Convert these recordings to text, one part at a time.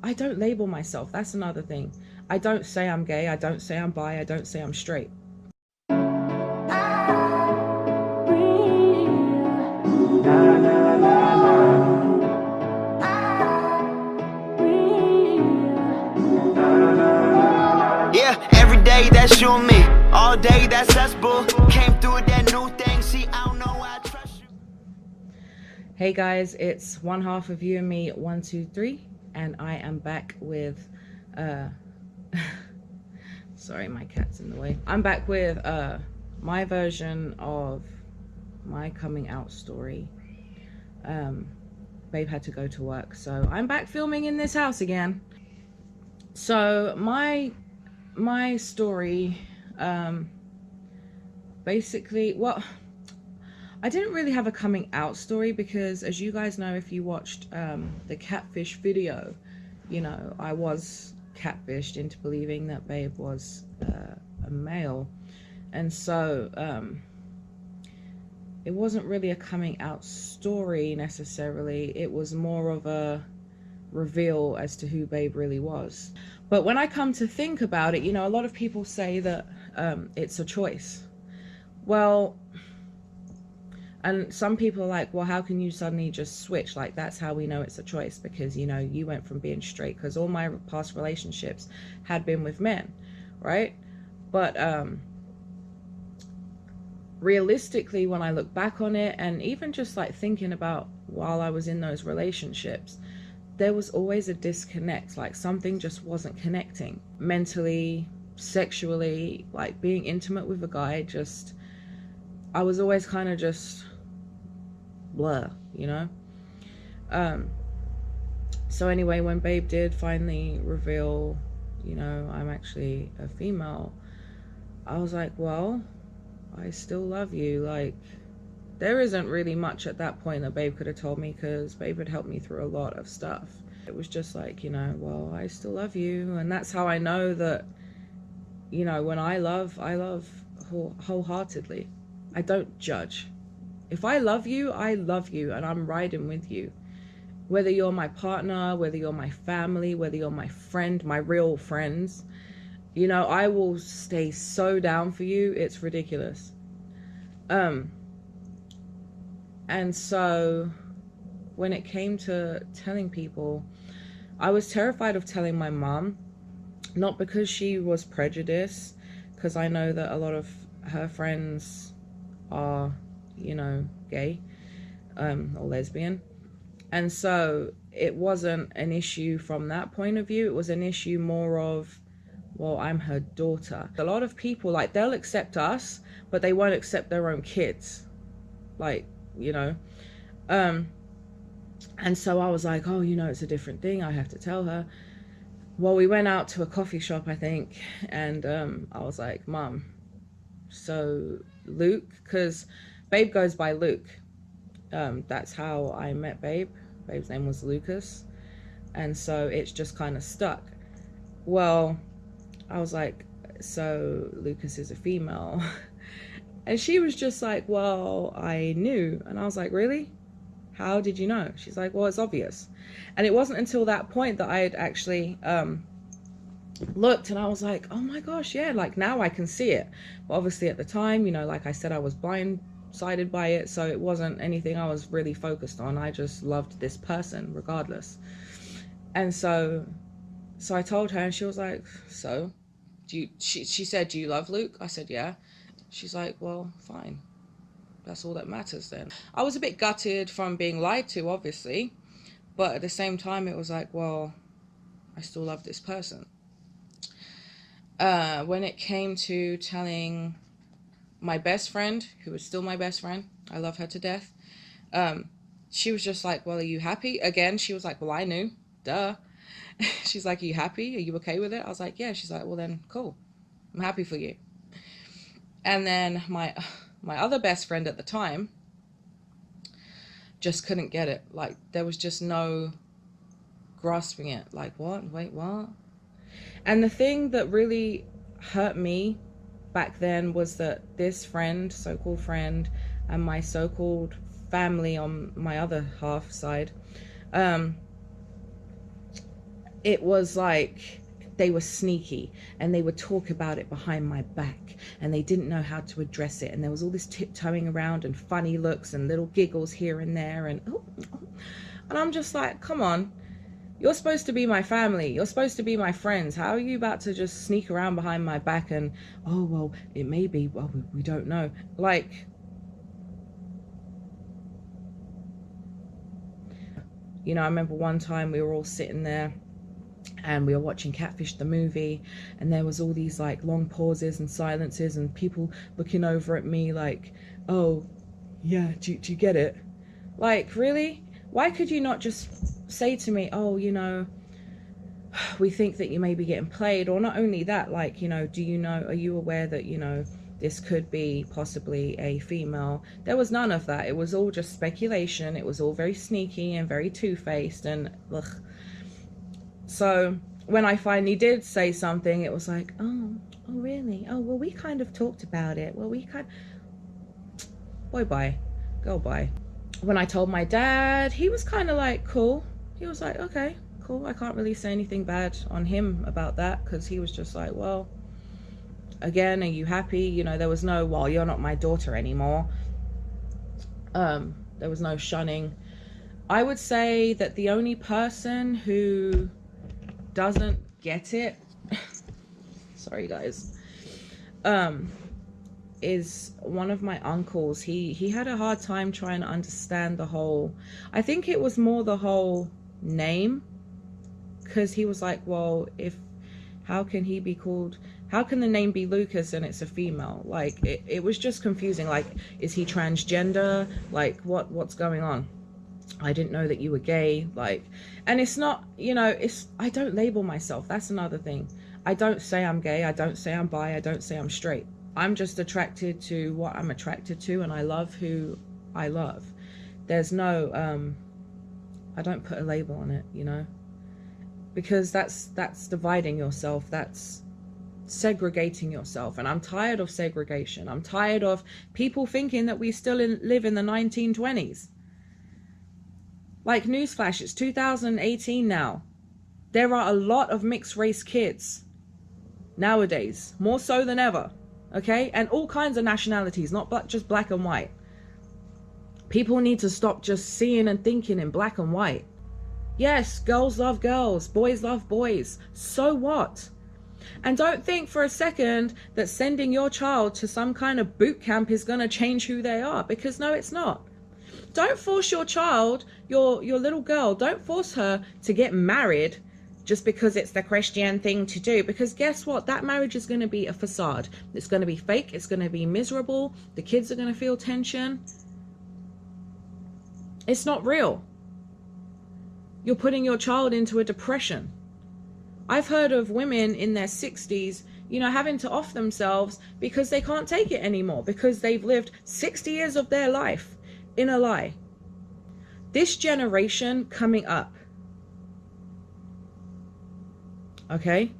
I don't label myself. That's another thing. I don't say I'm gay. I don't say I'm bi. I don't say I'm straight. Yeah, every day that's you and me. All day that's us, boo. Came through with that new thing. See, I don't know why I trust you. Hey guys, it's one half of you and me, 1, 2, 3, and I am back with sorry, my cat's in the way. I'm back with my version of my coming out story. Babe had to go to work, so I'm back filming in this house again. So my story, basically, well, I didn't really have a coming out story because, as you guys know, if you watched the catfish video, you know, I was catfished into believing that Babe was a male. And so it wasn't really a coming out story necessarily. It was more of a reveal as to who Babe really was. But when I come to think about it, you know, a lot of people say that it's a choice. Well, and some people are like, well, how can you suddenly just switch? Like, that's how we know it's a choice, because, you know, you went from being straight, because all my past relationships had been with men, right? But realistically, when I look back on it, and even just like thinking about while I was in those relationships, there was always a disconnect. Like, something just wasn't connecting mentally, sexually. Like, being intimate with a guy, just, I was always kind of just blur, you know. So anyway, when Babe did finally reveal, you know, I'm actually a female, I was like, well, I still love you. Like, there isn't really much at that point that Babe could have told me, because Babe had helped me through a lot of stuff. It was just like, you know, well, I still love you. And that's how I know that, you know, when I love wholeheartedly. I don't judge. If I love you, I love you, and I'm riding with you. Whether you're my partner, whether you're my family, whether you're my friend, my real friends, you know, I will stay so down for you. It's ridiculous. And so when it came to telling people, I was terrified of telling my mom, not because she was prejudiced, because I know that a lot of her friends are, you know, gay or lesbian. And so it wasn't an issue from that point of view. It was an issue more of, well, I'm her daughter. A lot of people, like, they'll accept us, but they won't accept their own kids. Like, you know. And so I was like, oh, you know, it's a different thing. I have to tell her. Well, we went out to a coffee shop, I think, and I was like, Mom, so Luke, because Babe goes by Luke. That's how I met Babe. Babe's name was Lucas. And so it's just kind of stuck. Well, I was like, so Lucas is a female. And she was just like, well, I knew. And I was like, really? How did you know? She's like, well, it's obvious. And it wasn't until that point that I had actually looked, and I was like, oh my gosh, yeah, like, now I can see it. But obviously at the time, you know, like I said, I was blindsided by it, so it wasn't anything I was really focused on. I just loved this person regardless. And so I told her, and she was like, so she said, do you love Luke? I said, yeah. She's like, well, fine, that's all that matters then. I was a bit gutted from being lied to, obviously, but at the same time it was like, well, I still love this person. When it came to telling my best friend, who is still my best friend, I love her to death, she was just like, well, are you happy? Again, she was like, well, I knew, duh. She's like, are you happy? Are you okay with it? I was like, yeah. She's like, well, then cool, I'm happy for you. And then my other best friend at the time just couldn't get it. Like, there was just no grasping it. Like, what? Wait, what? And the thing that really hurt me back then was that this friend, so-called friend, and my so-called family on my other half side, it was like they were sneaky and they would talk about it behind my back and they didn't know how to address it, and there was all this tiptoeing around and funny looks and little giggles here and there, and I'm just like, come on, you're supposed to be my family, you're supposed to be my friends, how are you about to just sneak around behind my back and, oh well, it may be, well, we don't know. Like, you know, I remember one time we were all sitting there and we were watching Catfish the movie, and there was all these like long pauses and silences and people looking over at me like, oh yeah, do you get it? Like, really? Why could you not just say to me, oh, you know, we think that you may be getting played? Or not only that, like, you know, do you know, are you aware that, you know, this could be possibly a female? There was none of that. It was all just speculation. It was all very sneaky and very two-faced, and ugh. So when I finally did say something, it was like, oh really? Oh, well, we kind of talked about it. Well, boy, bye, girl, bye. When I told my dad, he was kind of like, cool. He was like, okay, cool. I can't really say anything bad on him about that, because he was just like, well, again, are you happy? You know, there was no, well, you're not my daughter anymore. There was no shunning. I would say that the only person who doesn't get it sorry guys, is one of my uncles. He had a hard time trying to understand the whole, I think it was more the whole name, because he was like, well, how can he be called, how can the name be Lucas and it's a female? Like, it was just confusing. Like, is he transgender? Like, what's going on? I didn't know that you were gay. Like, and it's not, you know, I don't label myself. That's another thing. I don't say I'm gay. I don't say I'm bi. I don't say I'm straight. I'm just attracted to what I'm attracted to, and I love who I love. There's no, I don't put a label on it, you know, because that's dividing yourself. That's segregating yourself. And I'm tired of segregation. I'm tired of people thinking that we still live in the 1920s. Like, newsflash, it's 2018 now. There are a lot of mixed race kids nowadays, more so than ever, okay? And all kinds of nationalities, not just black and white. People need to stop just seeing and thinking in black and white. Yes, girls love girls, boys love boys. So what? And don't think for a second that sending your child to some kind of boot camp is going to change who they are, because no, it's not. Don't force your child, your little girl, don't force her to get married just because it's the Christian thing to do. Because guess what? That marriage is going to be a facade. It's going to be fake. It's going to be miserable. The kids are going to feel tension. It's not real. You're putting your child into a depression. I've heard of women in their 60s, you know, having to off themselves because they can't take it anymore, because they've lived 60 years of their life in a lie. This generation coming up, okay,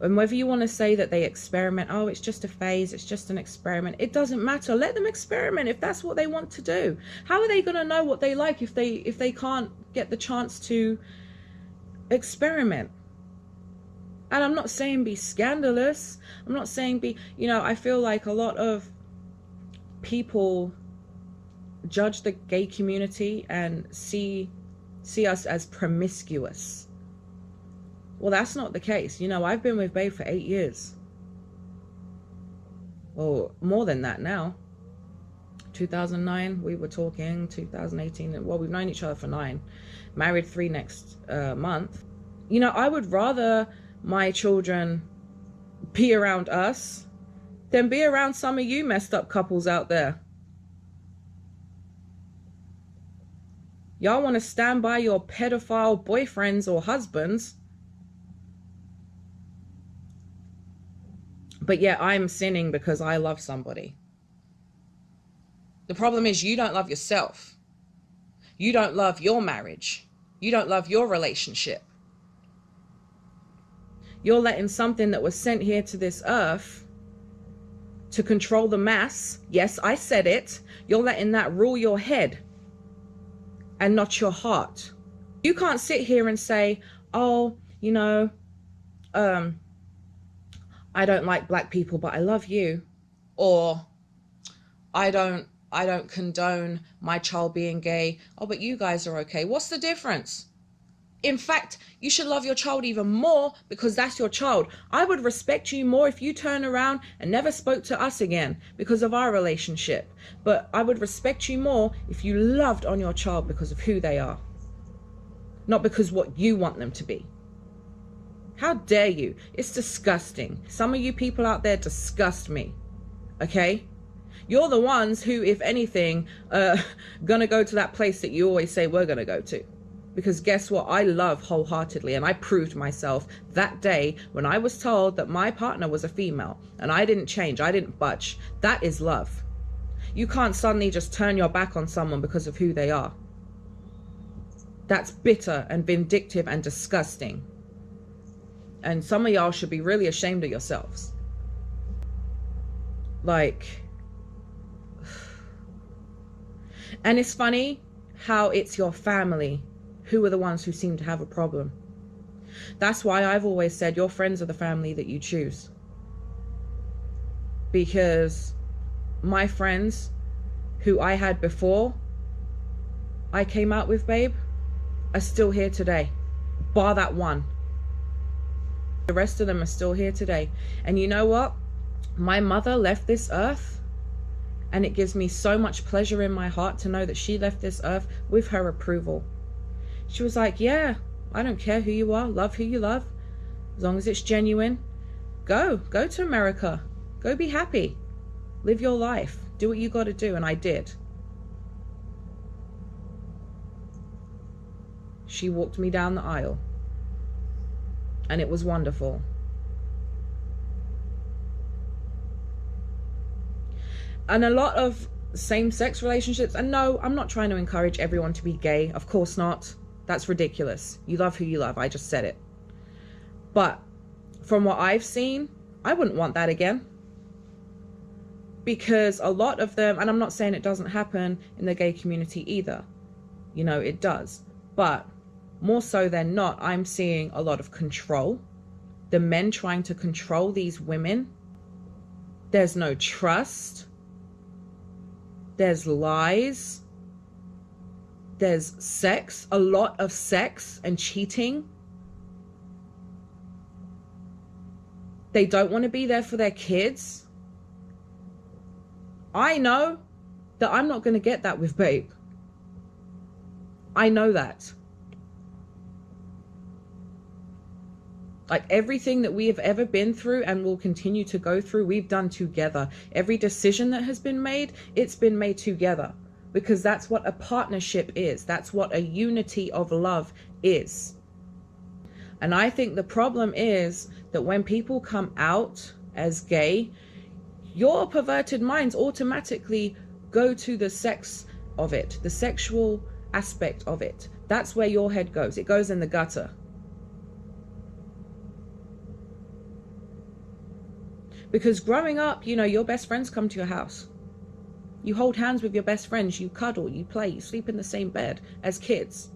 and whether you want to say that they experiment, oh, it's just a phase, it's just an experiment, it doesn't matter. Let them experiment if that's what they want to do. How are they going to know what they like if they can't get the chance to experiment? And I'm not saying be scandalous, I'm not saying be, you know, I feel like a lot of people judge the gay community and see us as promiscuous. Well, that's not the case. You know, I've been with Babe for 8 years. Well, more than that now. 2009 we were talking, 2018, well, we've known each other for 9, married 3 next month. You know, I would rather my children be around us than be around some of you messed up couples out there. Y'all want to stand by your pedophile boyfriends or husbands, but yet I'm sinning because I love somebody. The problem is you don't love yourself. You don't love your marriage. You don't love your relationship. You're letting something that was sent here to this earth to control the mass. Yes, I said it. You're letting that rule your head and not your heart. You can't sit here and say, oh, you know, I don't like black people, but I love you. Or I don't condone my child being gay. Oh, but you guys are okay. What's the difference? In fact, you should love your child even more because that's your child. I would respect you more if you turn around and never spoke to us again because of our relationship. But I would respect you more if you loved on your child because of who they are, not because what you want them to be. How dare you? It's disgusting. Some of you people out there disgust me. Okay? You're the ones who, if anything, gonna go to that place that you always say we're gonna go to. Because guess what? I love wholeheartedly, and I proved myself that day when I was told that my partner was a female, and I didn't change, I didn't budge. That is love. You can't suddenly just turn your back on someone because of who they are. That's bitter and vindictive and disgusting. And some of y'all should be really ashamed of yourselves. Like, and it's funny how it's your family who are the ones who seem to have a problem. That's why I've always said your friends are the family that you choose. Because my friends who I had before I came out with, babe, are still here today. Bar that one. The rest of them are still here today. And you know what? My mother left this earth, and it gives me so much pleasure in my heart to know that she left this earth with her approval. She was like, yeah, I don't care who you are, love who you love, as long as it's genuine. Go to America, go be happy, live your life, do what you got to do. And I did. She walked me down the aisle, and it was wonderful. And a lot of same-sex relationships, and no, I'm not trying to encourage everyone to be gay, of course not. That's ridiculous. You love who you love, I just said it. But from what I've seen, I wouldn't want that again. Because a lot of them, and I'm not saying it doesn't happen in the gay community either, you know, it does, but more so than not, I'm seeing a lot of control. The men trying to control these women. There's no trust. There's lies. There's sex, a lot of sex and cheating. They don't want to be there for their kids. I know that I'm not going to get that with babe. I know that. Like everything that we have ever been through and will continue to go through, we've done together. Every decision that has been made, it's been made together. Because that's what a partnership is. That's what a unity of love is. And I think the problem is that when people come out as gay, your perverted minds automatically go to the sex of it, the sexual aspect of it. That's where your head goes. It goes in the gutter. Because growing up, you know, your best friends come to your house. You hold hands with your best friends, you cuddle, you play, you sleep in the same bed as kids.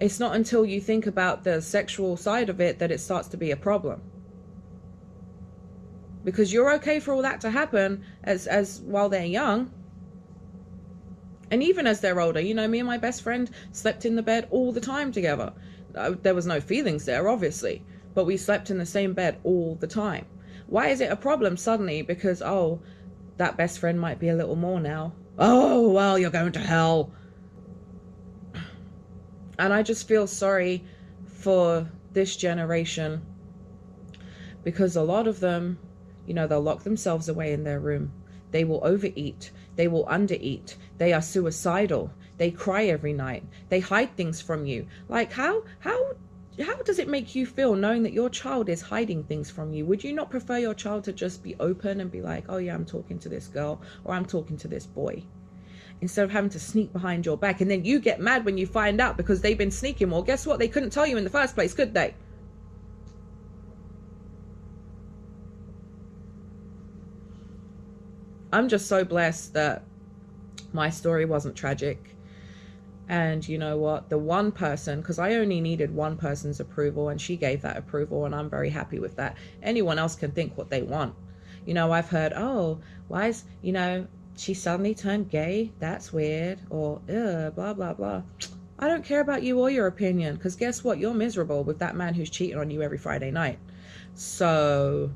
It's not until you think about the sexual side of it that it starts to be a problem. Because you're okay for all that to happen as while they're young. And even as they're older, you know, me and my best friend slept in the bed all the time together. There was no feelings there, obviously, but we slept in the same bed all the time. Why is it a problem suddenly? Because, oh, that best friend might be a little more now. Oh, well, you're going to hell. And I just feel sorry for this generation. Because a lot of them, you know, they'll lock themselves away in their room. They will overeat. They will undereat. They are suicidal. They cry every night. They hide things from you. Like, how does it make you feel knowing that your child is hiding things from you? Would you not prefer your child to just be open and be like, oh yeah, I'm talking to this girl or I'm talking to this boy? Instead of having to sneak behind your back. And then you get mad when you find out because they've been sneaking. Well, guess what? They couldn't tell you in the first place, could they? I'm just so blessed that my story wasn't tragic. And you know what, the one person, because I only needed one person's approval, and she gave that approval, and I'm very happy with that. Anyone else can think what they want. You know, I've heard, oh, why is, you know, she suddenly turned gay, that's weird, or blah blah blah. I don't care about you or your opinion, because guess what, you're miserable with that man who's cheating on you every Friday night. So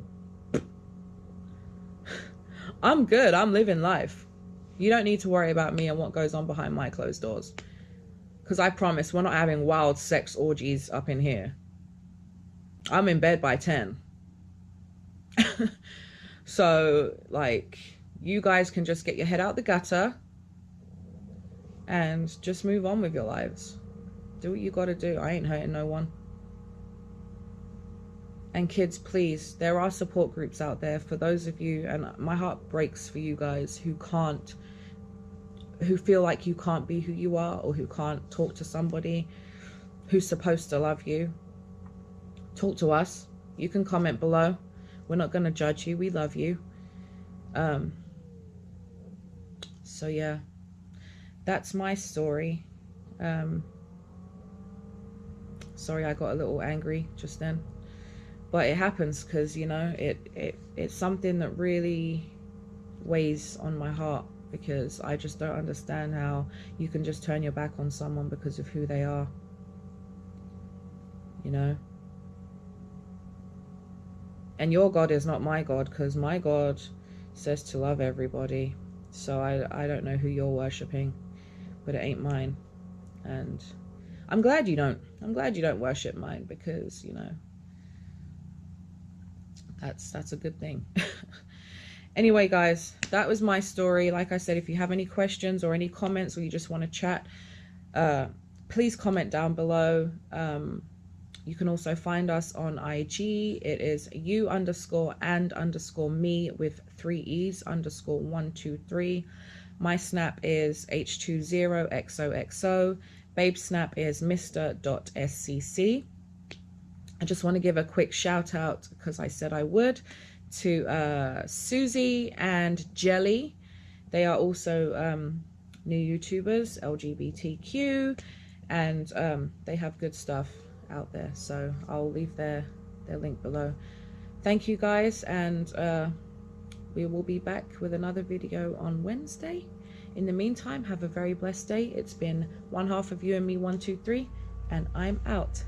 I'm good, I'm living life. You don't need to worry about me and what goes on behind my closed doors. Because I promise we're not having wild sex orgies up in here. I'm in bed by 10. So, like, you guys can just get your head out the gutter and just move on with your lives. Do what you gotta do. I ain't hurting no one. And kids, please, there are support groups out there for those of you, and my heart breaks for you guys who feel like you can't be who you are, or who can't talk to somebody who's supposed to love you. Talk to us. You can comment below. We're not going to judge you. We love you. So yeah, that's my story. Sorry I got a little angry just then, but it happens because, you know, it's something that really weighs on my heart, because I just don't understand how you can just turn your back on someone because of who they are, you know. And your God is not my God, because my God says to love everybody. So I don't know who you're worshipping, but it ain't mine. And I'm glad you don't worship mine, because, you know, that's a good thing. Anyway, guys, that was my story. Like I said, if you have any questions or any comments, or you just want to chat, please comment down below. You can also find us on IG. It is you_and_me with 3 E's _123. My snap is H20XOXO. Babe snap is Mr.SCC. I just want to give a quick shout out, because I said I would, to Suzzi and Jelly. They are also new YouTubers, LGBTQ, and they have good stuff out there. So I'll leave their link below. Thank you guys, and we will be back with another video on Wednesday. In the meantime, have a very blessed day. It's been one half of you and me, 1, 2, 3, and I'm out.